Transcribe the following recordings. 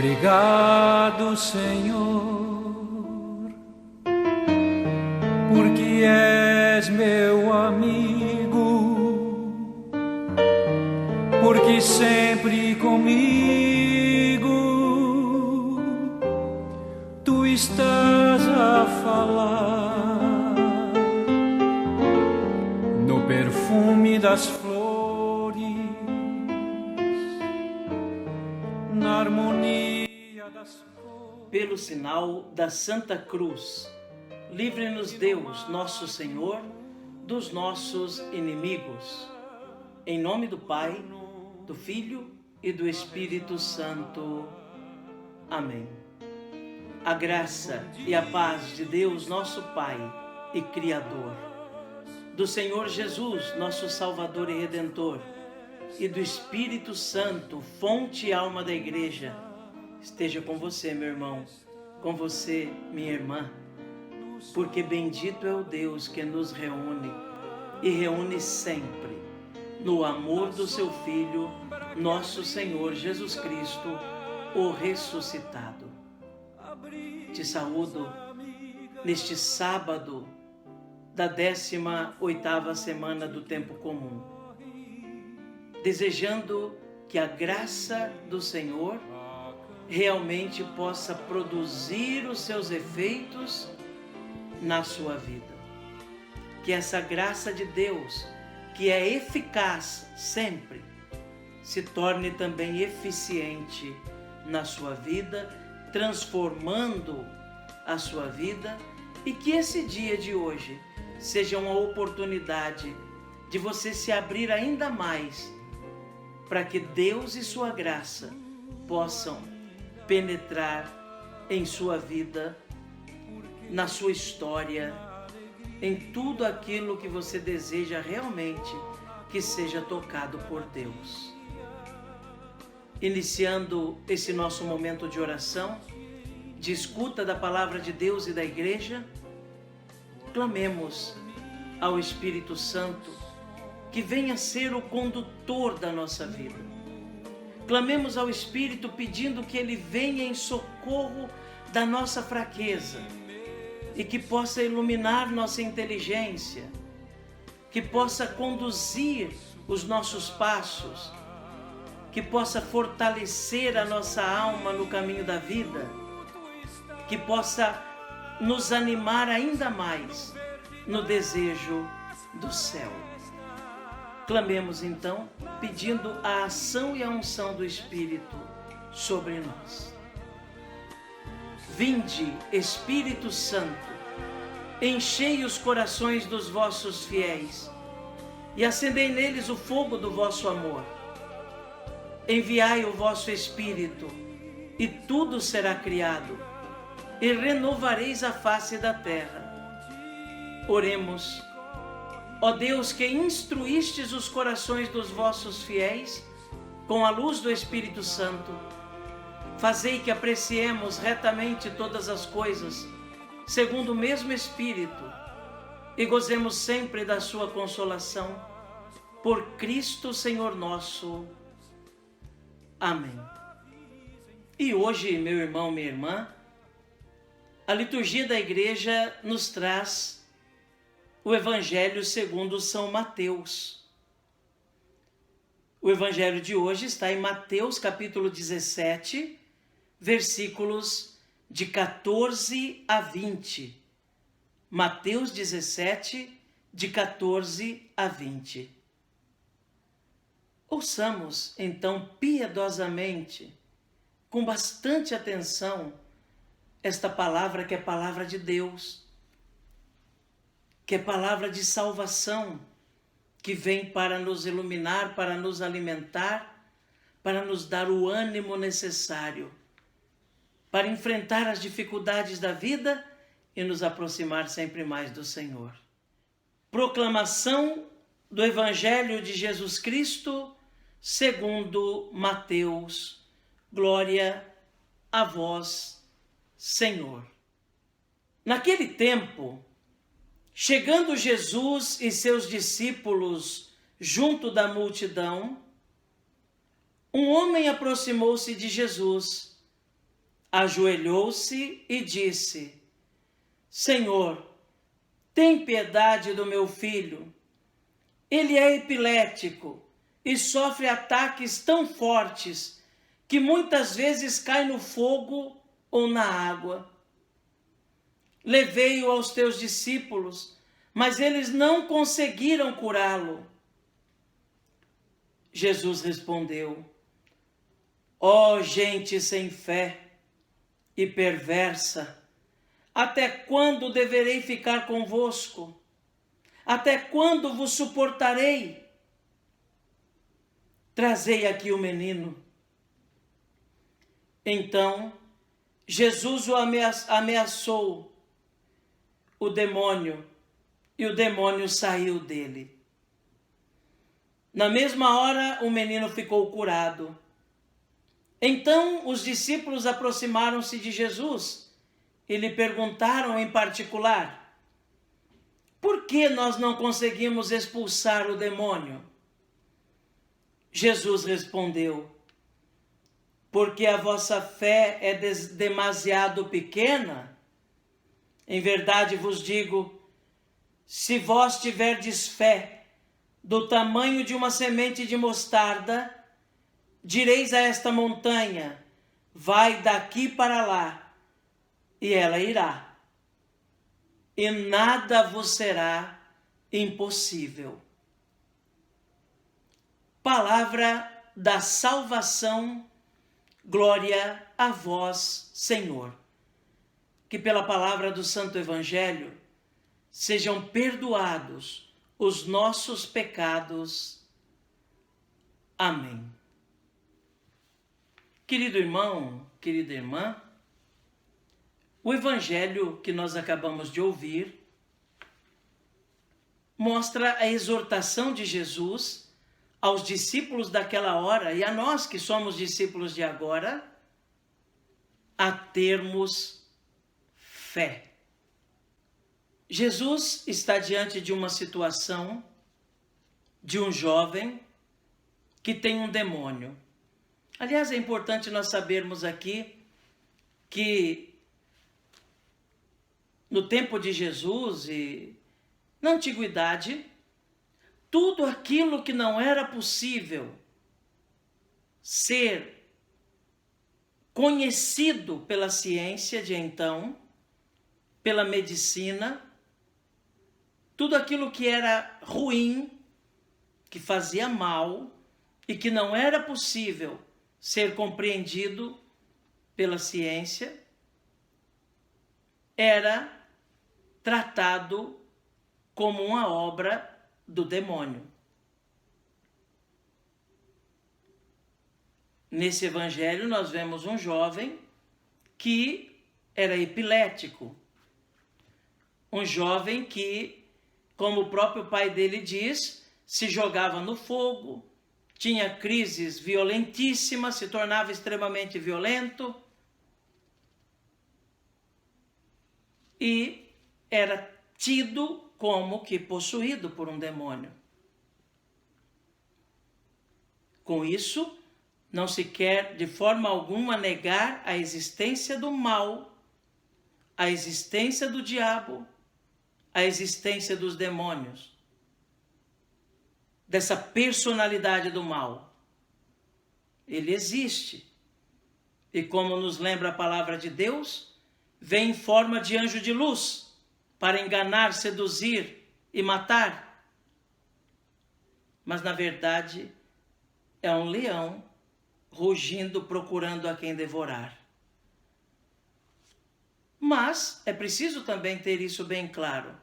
Obrigado, Senhor, porque és meu amigo, porque sempre comigo tu estás a falar no perfume das flores, na harmonia das cores. Pelo sinal da Santa Cruz, livre-nos Deus, nosso Senhor, dos nossos inimigos. Em nome do Pai, do Filho e do Espírito Santo. Amém. A graça e a paz de Deus, nosso Pai e Criador, do Senhor Jesus, nosso Salvador e Redentor, e do Espírito Santo, fonte e alma da Igreja, esteja com você, meu irmão, com você, minha irmã, porque bendito é o Deus que nos reúne e reúne sempre no amor do seu Filho, nosso Senhor Jesus Cristo, o ressuscitado. Te saúdo neste sábado da 18ª semana do tempo comum, desejando que a graça do Senhor realmente possa produzir os seus efeitos na sua vida. Que essa graça de Deus, que é eficaz sempre, se torne também eficiente na sua vida, transformando a sua vida, e que esse dia de hoje seja uma oportunidade de você se abrir ainda mais para que Deus e sua graça possam penetrar em sua vida, na sua história, em tudo aquilo que você deseja realmente que seja tocado por Deus. Iniciando esse nosso momento de oração, de escuta da palavra de Deus e da Igreja, clamemos ao Espírito Santo que venha ser o condutor da nossa vida. Clamemos ao Espírito pedindo que Ele venha em socorro da nossa fraqueza e que possa iluminar nossa inteligência, que possa conduzir os nossos passos, que possa fortalecer a nossa alma no caminho da vida, que possa nos animar ainda mais no desejo do céu. Clamemos então, pedindo a ação e a unção do Espírito sobre nós. Vinde, Espírito Santo, enchei os corações dos vossos fiéis e acendei neles o fogo do vosso amor. Enviai o vosso Espírito e tudo será criado e renovareis a face da terra. Oremos. Ó Deus, que instruístes os corações dos vossos fiéis com a luz do Espírito Santo, fazei que apreciemos retamente todas as coisas, segundo o mesmo Espírito, e gozemos sempre da sua consolação, por Cristo Senhor nosso. Amém. E hoje, meu irmão, minha irmã, a liturgia da Igreja nos traz o Evangelho segundo São Mateus. O Evangelho de hoje está em Mateus capítulo 17, versículos de 14 a 20. Mateus 17, de 14 a 20. Ouçamos, então, piedosamente, com bastante atenção, esta palavra que é palavra de Deus, que é palavra de salvação, que vem para nos iluminar, para nos alimentar, para nos dar o ânimo necessário, para enfrentar as dificuldades da vida e nos aproximar sempre mais do Senhor. Proclamação do Evangelho de Jesus Cristo, segundo Mateus. Glória a vós, Senhor. Naquele tempo, chegando Jesus e seus discípulos junto da multidão, um homem aproximou-se de Jesus ajoelhou-se e disse: Senhor, tem piedade do meu filho. Ele é epilético e sofre ataques tão fortes que muitas vezes cai no fogo ou na água. Levei-o aos teus discípulos, mas eles não conseguiram curá-lo. Jesus respondeu: Ó gente sem fé e perversa, até quando deverei ficar convosco? Até quando vos suportarei? Trazei aqui o menino. Então, Jesus o ameaçou, o demônio, e o demônio saiu dele. Na mesma hora, o menino ficou curado. Então, os discípulos aproximaram-se de Jesus e lhe perguntaram em particular: por que nós não conseguimos expulsar o demônio? Jesus respondeu: porque a vossa fé é demasiado pequena. Em verdade vos digo, se vós tiverdes fé do tamanho de uma semente de mostarda, direis a esta montanha: vai daqui para lá, e ela irá. E nada vos será impossível. Palavra da salvação. Glória a vós, Senhor. Que pela palavra do Santo Evangelho sejam perdoados os nossos pecados. Amém. Querido irmão, querida irmã, o Evangelho que nós acabamos de ouvir mostra a exortação de Jesus aos discípulos daquela hora e a nós que somos discípulos de agora, a termos fé. Jesus está diante de uma situação de um jovem que tem um demônio. Aliás, é importante nós sabermos aqui que no tempo de Jesus e na antiguidade, tudo aquilo que não era possível ser conhecido pela ciência de então, pela medicina, tudo aquilo que era ruim, que fazia mal e que não era possível ser compreendido pela ciência, era tratado como uma obra do demônio. Nesse evangelho nós vemos um jovem que era epilético, um jovem que, como o próprio pai dele diz, se jogava no fogo, tinha crises violentíssimas, se tornava extremamente violento e era tido como que possuído por um demônio. Com isso, não se quer de forma alguma negar a existência do mal, a existência do diabo, a existência dos demônios, dessa personalidade do mal. Ele existe. E como nos lembra a palavra de Deus, vem em forma de anjo de luz, para enganar, seduzir e matar. Mas, na verdade, é um leão rugindo, procurando a quem devorar. Mas é preciso também ter isso bem claro,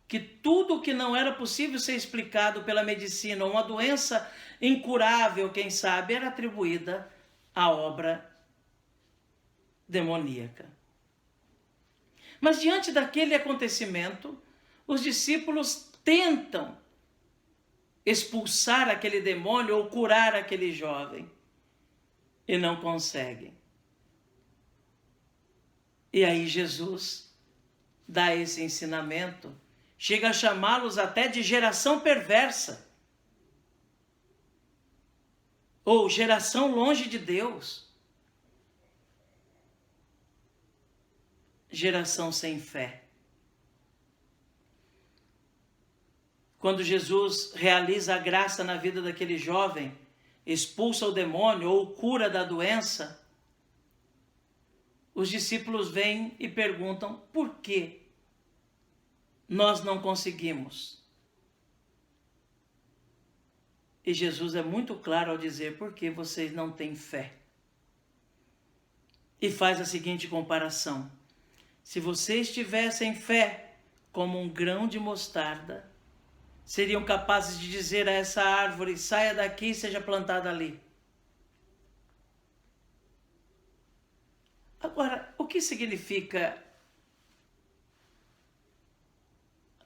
que tudo que não era possível ser explicado pela medicina, uma doença incurável, quem sabe, era atribuída à obra demoníaca. Mas diante daquele acontecimento, os discípulos tentam expulsar aquele demônio ou curar aquele jovem e não conseguem. E aí Jesus dá esse ensinamento, chega a chamá-los até de geração perversa ou geração longe de Deus. geração sem fé. Quando Jesus realiza a graça na vida daquele jovem, expulsa o demônio ou cura da doença, os discípulos vêm e perguntam: por que nós não conseguimos? E Jesus é muito claro ao dizer: porque vocês não têm fé. E faz a seguinte comparação: se vocês tivessem fé como um grão de mostarda, seriam capazes de dizer a essa árvore: saia daqui e seja plantada ali. Agora, o que significa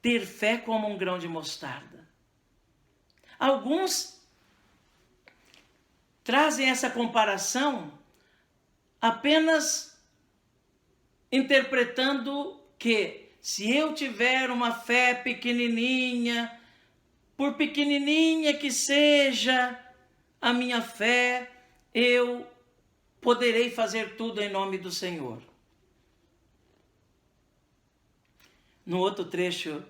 ter fé como um grão de mostarda? Alguns trazem essa comparação apenas interpretando que se eu tiver uma fé pequenininha, por pequenininha que seja a minha fé, eu poderei fazer tudo em nome do Senhor. No outro trecho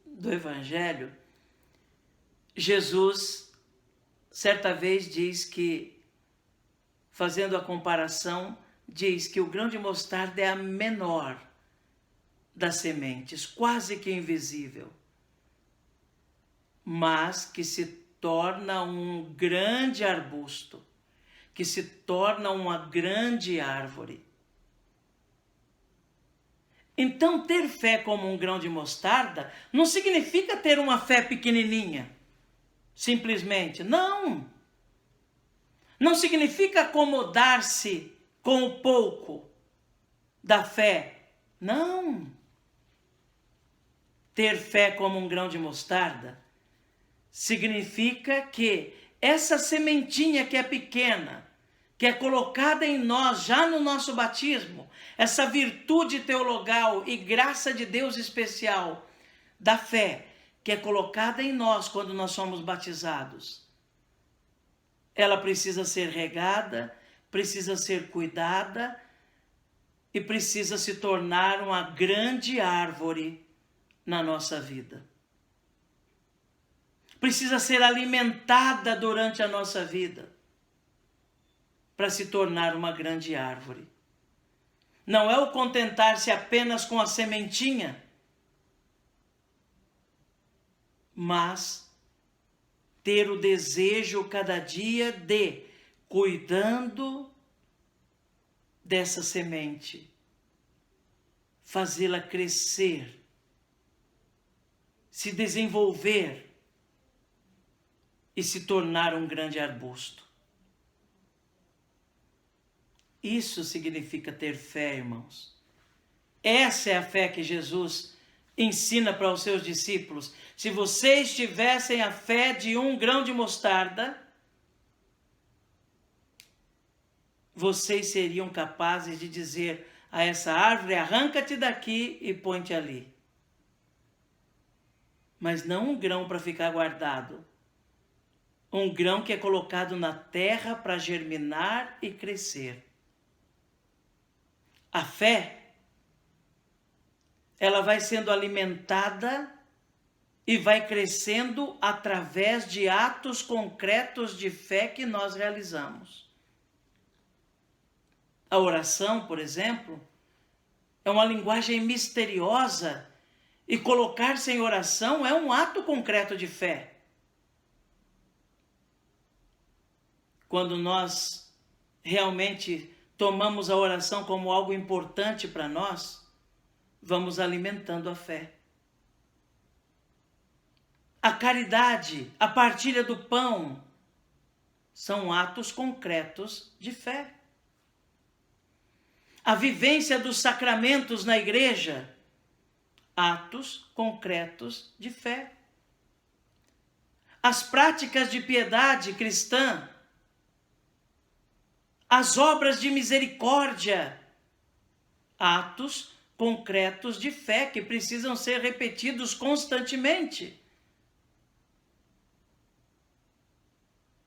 do Evangelho, Jesus, certa vez, diz que, fazendo a comparação, diz que o grão de mostarda é a menor das sementes, quase que invisível, mas que se torna um grande arbusto, que se torna uma grande árvore. Então, ter fé como um grão de mostarda não significa ter uma fé pequenininha, simplesmente. Não! Não significa acomodar-se com o pouco da fé. Não! Ter fé como um grão de mostarda significa que essa sementinha que é pequena, que é colocada em nós já no nosso batismo, essa virtude teologal e graça de Deus especial da fé, que é colocada em nós quando nós somos batizados, ela precisa ser regada, precisa ser cuidada e precisa se tornar uma grande árvore na nossa vida. Precisa ser alimentada durante a nossa vida para se tornar uma grande árvore. Não é o contentar-se apenas com a sementinha, mas ter o desejo cada dia de, cuidando dessa semente, fazê-la crescer, se desenvolver e se tornar um grande arbusto. Isso significa ter fé, irmãos. Essa é a fé que Jesus ensina para os seus discípulos. Se vocês tivessem a fé de um grão de mostarda, vocês seriam capazes de dizer a essa árvore: arranca-te daqui e põe-te ali. Mas não um grão para ficar guardado. Um grão que é colocado na terra para germinar e crescer. A fé, ela vai sendo alimentada e vai crescendo através de atos concretos de fé que nós realizamos. A oração, por exemplo, é uma linguagem misteriosa e colocar-se em oração é um ato concreto de fé. Quando nós realmente tomamos a oração como algo importante para nós, vamos alimentando a fé. A caridade, a partilha do pão, são atos concretos de fé. A vivência dos sacramentos na igreja, atos concretos de fé. As práticas de piedade cristã, as obras de misericórdia, atos concretos de fé que precisam ser repetidos constantemente.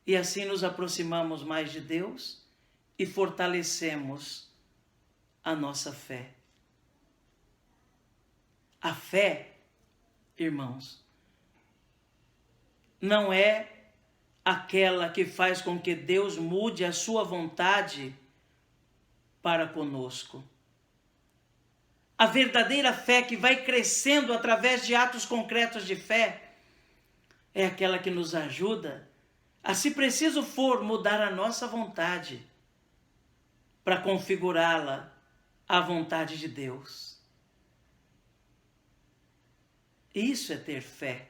E assim nos aproximamos mais de Deus e fortalecemos a nossa fé. A fé, irmãos, não é aquela que faz com que Deus mude a sua vontade para conosco. A verdadeira fé que vai crescendo através de atos concretos de fé é aquela que nos ajuda a, se preciso for, mudar a nossa vontade para configurá-la à vontade de Deus. Isso é ter fé.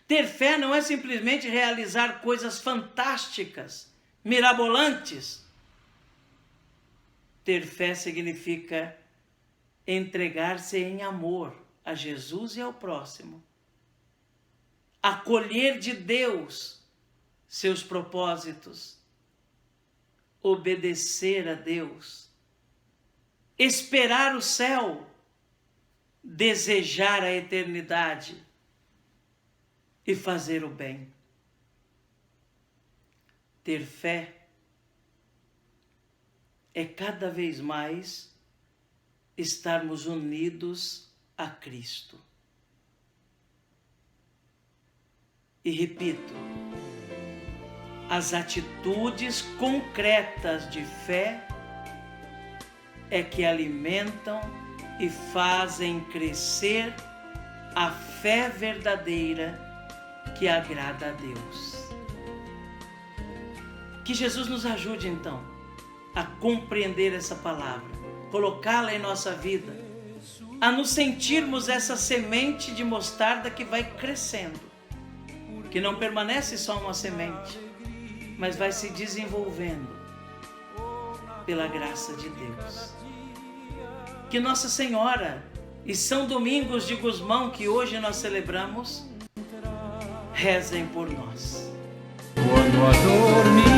Ter fé não é simplesmente realizar coisas fantásticas, mirabolantes. Ter fé significa entregar-se em amor a Jesus e ao próximo. Acolher de Deus seus propósitos. Obedecer a Deus. Esperar o céu. Desejar a eternidade. E fazer o bem. Ter fé é cada vez mais estarmos unidos a Cristo. E repito, as atitudes concretas de fé é que alimentam e fazem crescer a fé verdadeira que agrada a Deus. Que Jesus nos ajude então a compreender essa palavra, colocá-la em nossa vida, a nos sentirmos essa semente de mostarda que vai crescendo, que não permanece só uma semente, mas vai se desenvolvendo pela graça de Deus. Que Nossa Senhora e São Domingos de Gusmão, que hoje nós celebramos, rezem por nós. Quando a dormir